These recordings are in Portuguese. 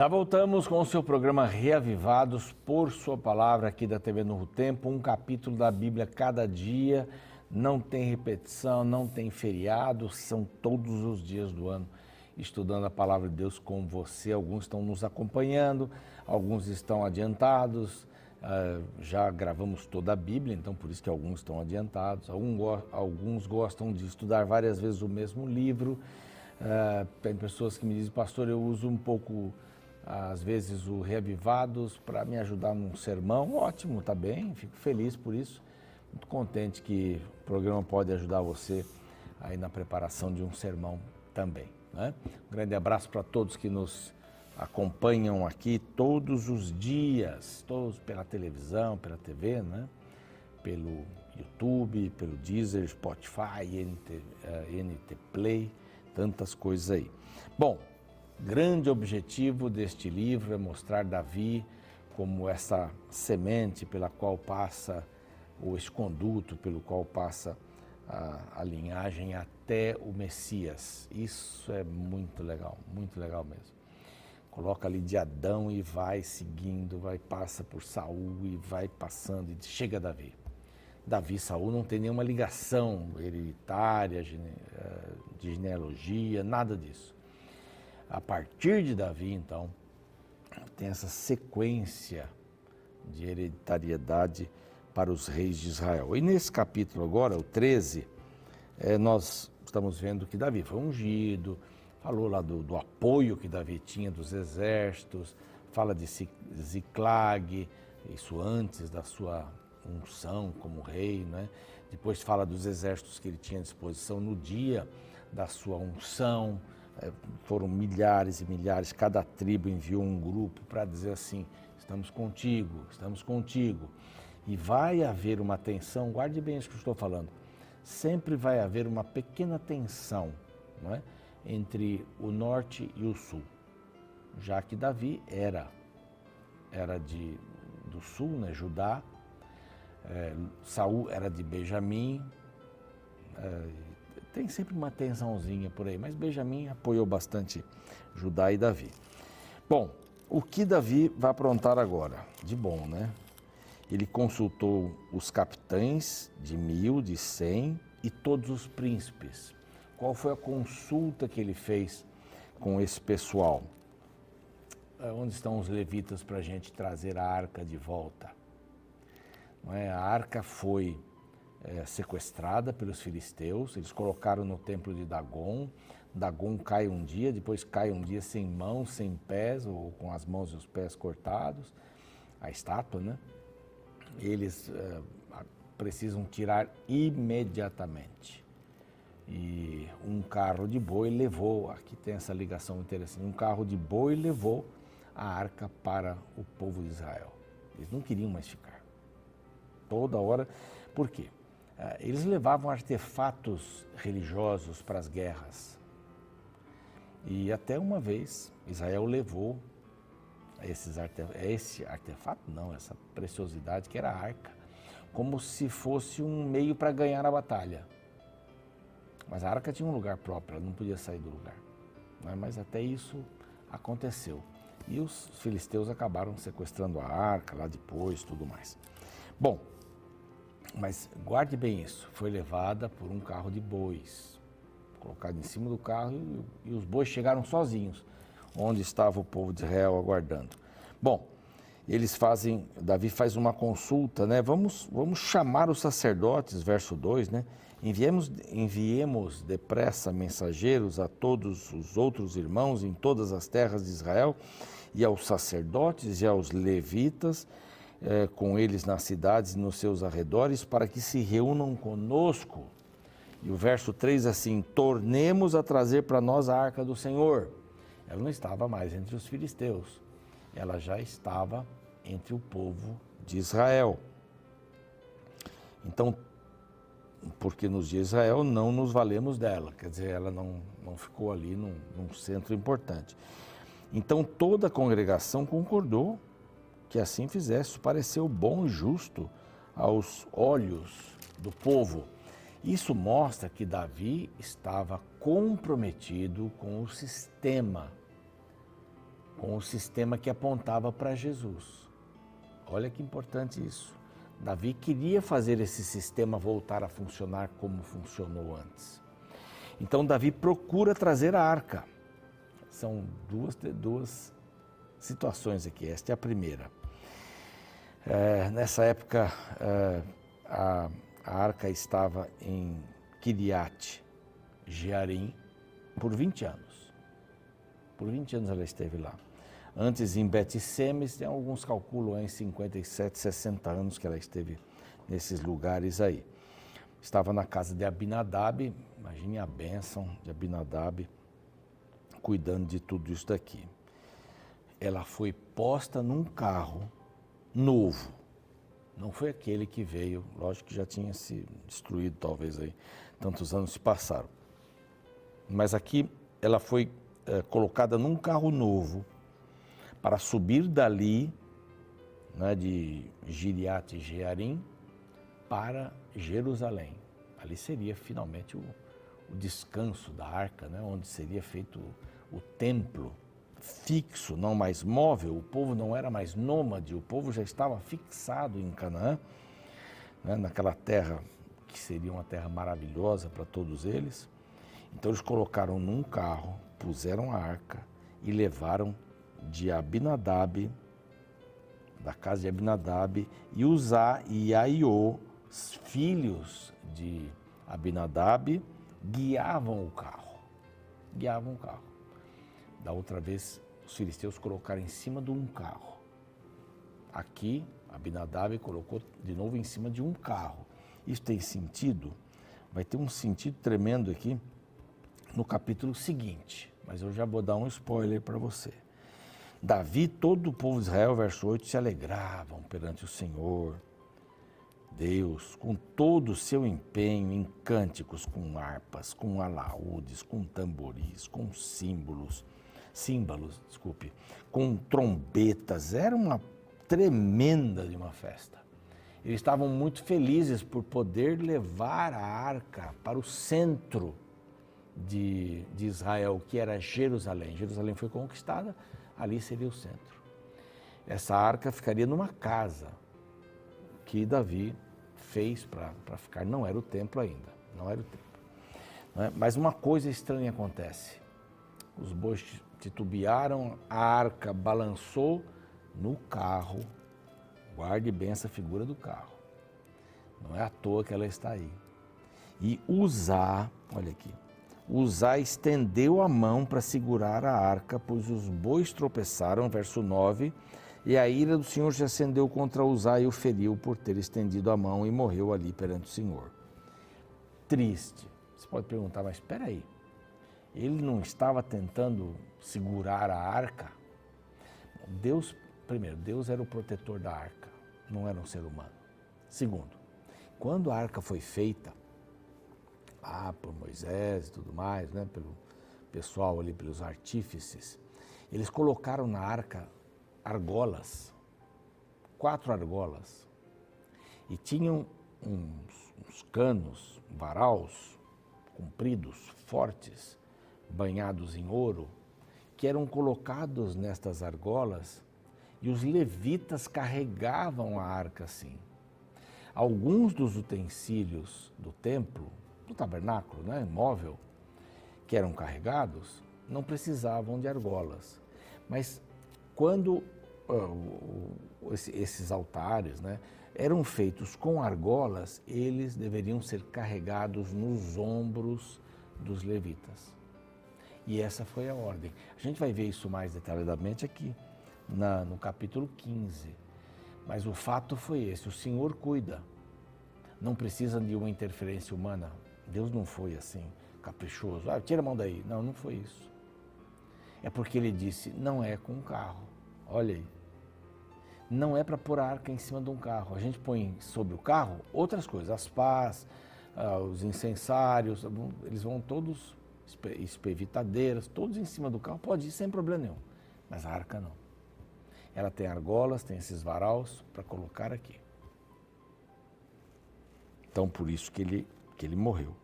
Já voltamos com o seu programa Reavivados por Sua Palavra aqui da TV Novo Tempo, um capítulo da Bíblia cada dia, não tem repetição, não tem feriado, são todos os dias do ano estudando a Palavra de Deus com você. Alguns estão nos acompanhando, alguns estão adiantados, já gravamos toda a Bíblia, então por isso que alguns estão adiantados, alguns gostam de estudar várias vezes o mesmo livro. Tem pessoas que me dizem, pastor, eu uso um pouco, às vezes, o Reavivados para me ajudar num sermão. Ótimo, tá bem, fico feliz por isso. Muito contente que o programa pode ajudar você aí na preparação de um sermão também, né? Um grande abraço para todos que nos acompanham aqui todos os dias, todos pela televisão, pela TV, né? Pelo YouTube, pelo Deezer, Spotify, NT Play, tantas coisas aí. Bom, grande objetivo deste livro é mostrar Davi como essa semente pela qual passa, ou esse conduto pelo qual passa a linhagem até o Messias. Isso é muito legal mesmo. Coloca ali de Adão e vai seguindo, passa por Saul e vai passando e chega a Davi. Davi e Saul não tem nenhuma ligação hereditária, de genealogia, nada disso. A partir de Davi, então, tem essa sequência de hereditariedade para os reis de Israel. E nesse capítulo agora, o 13, nós estamos vendo que Davi foi ungido, falou lá do apoio que Davi tinha dos exércitos, fala de Ziclag, isso antes da sua unção como rei, né? Depois fala dos exércitos que ele tinha à disposição no dia da sua unção. Foram milhares e milhares, cada tribo enviou um grupo para dizer assim, estamos contigo. E vai haver uma tensão, guarde bem isso que eu estou falando, sempre vai haver uma pequena tensão, não é? Entre o norte e o sul, já que Davi era do sul, né, Judá, Saul era de Benjamim, tem sempre uma tensãozinha por aí, mas Benjamim apoiou bastante Judá e Davi. Bom, o que Davi vai aprontar agora? De bom, né? Ele consultou os capitães de 1000, de 100 e todos os príncipes. Qual foi a consulta que ele fez com esse pessoal? Onde estão os levitas para a gente trazer a arca de volta? Não é? A arca foi sequestrada pelos filisteus, eles colocaram no templo de Dagon. Dagon cai um dia, depois cai um dia sem mãos, sem pés, ou com as mãos e os pés cortados, a estátua, né? Eles precisam tirar imediatamente. E um carro de boi levou, aqui tem essa ligação interessante, um carro de boi levou a arca para o povo de Israel. Eles não queriam mais ficar. Toda hora, por quê? Eles levavam artefatos religiosos para as guerras. E até uma vez Israel levou esse artefato, não, essa preciosidade que era a arca, como se fosse um meio para ganhar a batalha. Mas a arca tinha um lugar próprio, ela não podia sair do lugar. Mas até isso aconteceu. E os filisteus acabaram sequestrando a arca lá depois, tudo mais. Bom, mas guarde bem isso, foi levada por um carro de bois, colocado em cima do carro e os bois chegaram sozinhos, onde estava o povo de Israel aguardando. Bom, Davi faz uma consulta, né? Vamos chamar os sacerdotes, verso 2, né? Enviemos depressa mensageiros a todos os outros irmãos em todas as terras de Israel e aos sacerdotes e aos levitas, com eles nas cidades e nos seus arredores, para que se reúnam conosco. E o verso 3 assim, tornemos a trazer para nós a arca do Senhor. Ela não estava mais entre os filisteus, ela já estava entre o povo de Israel. Então, porque nos dias de Israel não nos valemos dela, quer dizer, ela não ficou ali num centro importante. Então toda a congregação concordou que assim fizesse, pareceu bom e justo aos olhos do povo. Isso mostra que Davi estava comprometido com o sistema com o sistema que apontava para Jesus. Olha que importante isso. Davi queria fazer esse sistema voltar a funcionar como funcionou antes. Então Davi procura trazer a arca. São duas situações aqui. Esta é a primeira. Nessa época, a arca estava em Kiriat Jearim por 20 anos. Por 20 anos ela esteve lá. Antes em Bet-Semes, tem alguns calculam em 57, 60 anos que ela esteve nesses lugares aí. Estava na casa de Abinadab, imagine a bênção de Abinadab, cuidando de tudo isso daqui. Ela foi posta num carro novo, não foi aquele que veio, lógico que já tinha se destruído talvez aí, tantos anos se passaram. Mas aqui ela foi colocada num carro novo, para subir dali, né, de Kiriat Jearim, para Jerusalém. Ali seria finalmente o descanso da arca, né, onde seria feito o templo fixo, não mais móvel. O povo não era mais nômade, o povo já estava fixado em Canaã, né, naquela terra que seria uma terra maravilhosa para todos eles. Então eles colocaram num carro, puseram a arca e levaram de Abinadab, da casa de Abinadab, e Uzá e Aiô, filhos de Abinadab, guiavam o carro. Da outra vez, os filisteus colocaram em cima de um carro. Aqui, Abinadab colocou de novo em cima de um carro. Isso tem sentido? Vai ter um sentido tremendo aqui no capítulo seguinte, mas eu já vou dar um spoiler para você. Davi, todo o povo de Israel, verso 8, se alegravam perante o Senhor, Deus, com todo o seu empenho em cânticos, com harpas, com alaúdes, com tamboris, com símbolos, com trombetas. Era uma tremenda de uma festa. Eles estavam muito felizes por poder levar a arca para o centro de Israel, que era Jerusalém. Jerusalém foi conquistada, ali seria o centro. Essa arca ficaria numa casa que Davi fez para ficar. Não era o templo ainda, não era o templo. Né? Mas uma coisa estranha acontece. Os bois titubearam, a arca balançou no carro. Guarde bem essa figura do carro. Não é à toa que ela está aí. E Uzá, olha aqui, Uzá estendeu a mão para segurar a arca, pois os bois tropeçaram, verso 9, e a ira do Senhor se acendeu contra Uzá e o feriu por ter estendido a mão e morreu ali perante o Senhor. Triste. Você pode perguntar, mas espera aí, ele não estava tentando segurar a arca? Deus, primeiro, Deus era o protetor da arca, não era um ser humano. Segundo, quando a arca foi feita, por Moisés e tudo mais, né, pelo pessoal ali, pelos artífices, eles colocaram na arca argolas, 4 argolas, e tinham uns canos, varaus, compridos, fortes, banhados em ouro, que eram colocados nestas argolas, e os levitas carregavam a arca assim. Alguns dos utensílios do templo, do tabernáculo, né, móvel, que eram carregados, não precisavam de argolas. Mas quando esses altares, né, eram feitos com argolas, eles deveriam ser carregados nos ombros dos levitas. E essa foi a ordem. A gente vai ver isso mais detalhadamente aqui, no capítulo 15. Mas o fato foi esse, o Senhor cuida. Não precisa de uma interferência humana. Deus não foi assim, caprichoso. Tira a mão daí. Não, não foi isso. É porque ele disse, não é com um carro. Olha aí. Não é para pôr a arca em cima de um carro. A gente põe sobre o carro outras coisas. As pás, os incensários, eles vão todos, espevitadeiras, todos em cima do carro. Pode ir sem problema nenhum. Mas a arca não. Ela tem argolas, tem esses varaus para colocar aqui. Então, por isso que ele morreu.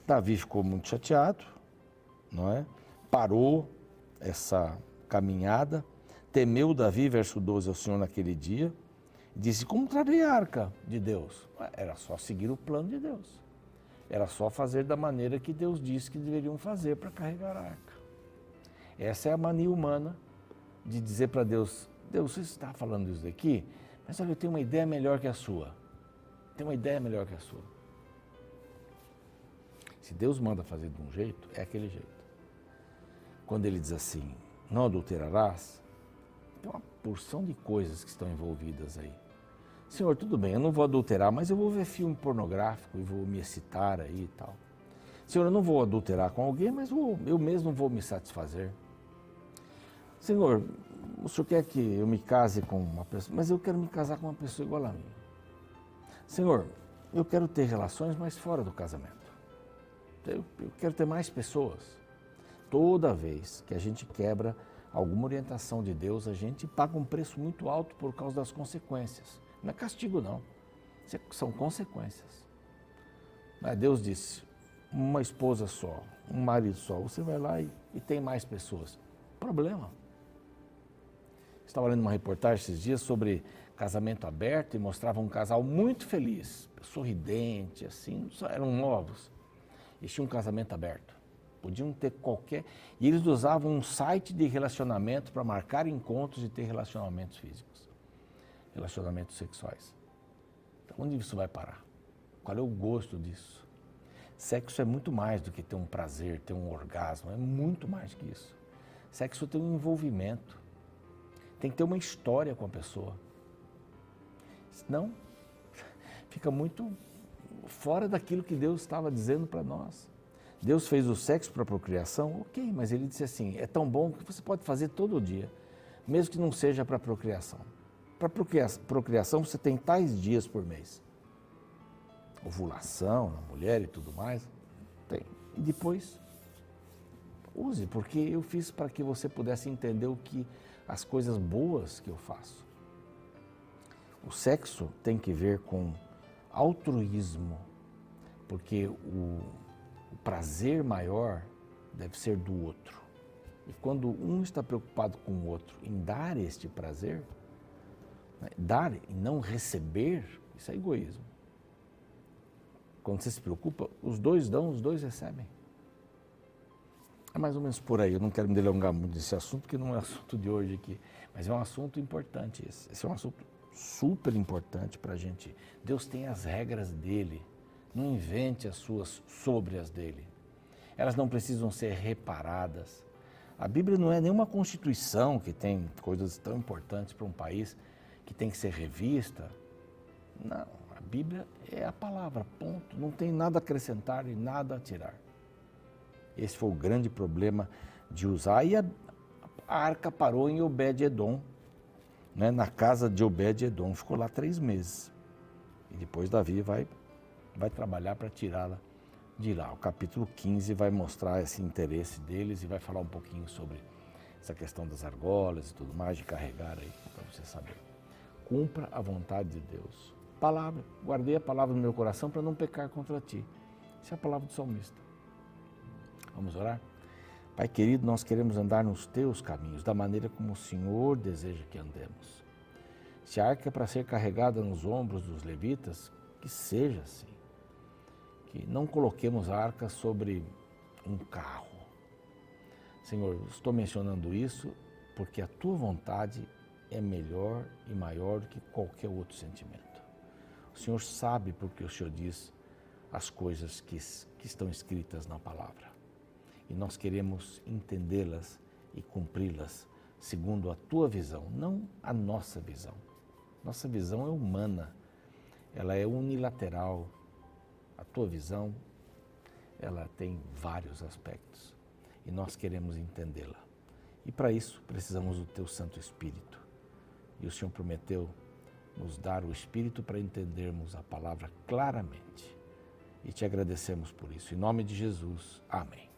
Davi ficou muito chateado, não é? Parou essa caminhada, temeu Davi, verso 12, ao Senhor naquele dia, e disse: como trarei a arca de Deus? Era só seguir o plano de Deus. Era só fazer da maneira que Deus disse que deveriam fazer para carregar a arca. Essa é a mania humana de dizer para Deus: Deus, você está falando isso daqui, mas olha, eu tenho uma ideia melhor que a sua. Tenho uma ideia melhor que a sua. Se Deus manda fazer de um jeito, é aquele jeito. Quando ele diz assim, não adulterarás, tem uma porção de coisas que estão envolvidas aí. Senhor, tudo bem, eu não vou adulterar, mas eu vou ver filme pornográfico e vou me excitar aí e tal. Senhor, eu não vou adulterar com alguém, mas eu mesmo vou me satisfazer. Senhor, o Senhor quer que eu me case com uma pessoa, mas eu quero me casar com uma pessoa igual a mim. Senhor, eu quero ter relações, mas fora do casamento. Eu quero ter mais pessoas. Toda vez que a gente quebra alguma orientação de Deus, a gente paga um preço muito alto por causa das consequências. Não é castigo, não. São consequências. Deus disse, uma esposa só, um marido só. Você vai lá e tem mais pessoas. Problema. Estava lendo uma reportagem esses dias sobre casamento aberto e mostrava um casal muito feliz, sorridente, assim, eram novos. Eles tinham um casamento aberto. Podiam ter qualquer... E eles usavam um site de relacionamento para marcar encontros e ter relacionamentos físicos. Relacionamentos sexuais. Então, onde isso vai parar? Qual é o gosto disso? Sexo é muito mais do que ter um prazer, ter um orgasmo. É muito mais que isso. Sexo tem um envolvimento. Tem que ter uma história com a pessoa. Senão, fica muito fora daquilo que Deus estava dizendo para nós. Deus fez o sexo para a procriação, ok, mas ele disse assim, é tão bom que você pode fazer todo dia, mesmo que não seja para procriação. Para procriação você tem tais dias por mês. Ovulação na mulher e tudo mais, tem. E depois, use, porque eu fiz para que você pudesse entender as coisas boas que eu faço. O sexo tem que ver com altruísmo, porque o prazer maior deve ser do outro. E quando um está preocupado com o outro em dar este prazer, dar e não receber, isso é egoísmo. Quando você se preocupa, os dois dão, os dois recebem. É mais ou menos por aí. Eu não quero me delongar muito nesse assunto, porque não é assunto de hoje aqui. Mas é um assunto importante esse. Esse é um assunto super importante para a gente. Deus tem as regras dele. Não invente as suas sobre as dele. Elas não precisam ser reparadas. A Bíblia não é nenhuma constituição que tem coisas tão importantes para um país que tem que ser revista. Não, a Bíblia é a palavra, ponto. Não tem nada a acrescentar e nada a tirar. Esse foi o grande problema de usar. E a arca parou em Obed-Edom, né, na casa de Obed-Edom. Ficou lá 3 meses. E depois Davi vai trabalhar para tirá-la de lá. O capítulo 15 vai mostrar esse interesse deles e vai falar um pouquinho sobre essa questão das argolas e tudo mais, de carregar aí, para você saber. Cumpra a vontade de Deus. Palavra, guardei a palavra no meu coração para não pecar contra ti. Essa é a palavra do salmista. Vamos orar? Pai querido, nós queremos andar nos teus caminhos, da maneira como o Senhor deseja que andemos. Se a arca é para ser carregada nos ombros dos levitas, que seja assim. Que não coloquemos a arca sobre um carro. Senhor, estou mencionando isso porque a tua vontade é melhor e maior do que qualquer outro sentimento. O Senhor sabe porque o Senhor diz as coisas que estão escritas na palavra. E nós queremos entendê-las e cumpri-las segundo a tua visão, não a nossa visão. Nossa visão é humana, ela é unilateral. A tua visão, ela tem vários aspectos e nós queremos entendê-la. E para isso precisamos do teu Santo Espírito. E o Senhor prometeu nos dar o Espírito para entendermos a palavra claramente. E te agradecemos por isso. Em nome de Jesus, amém.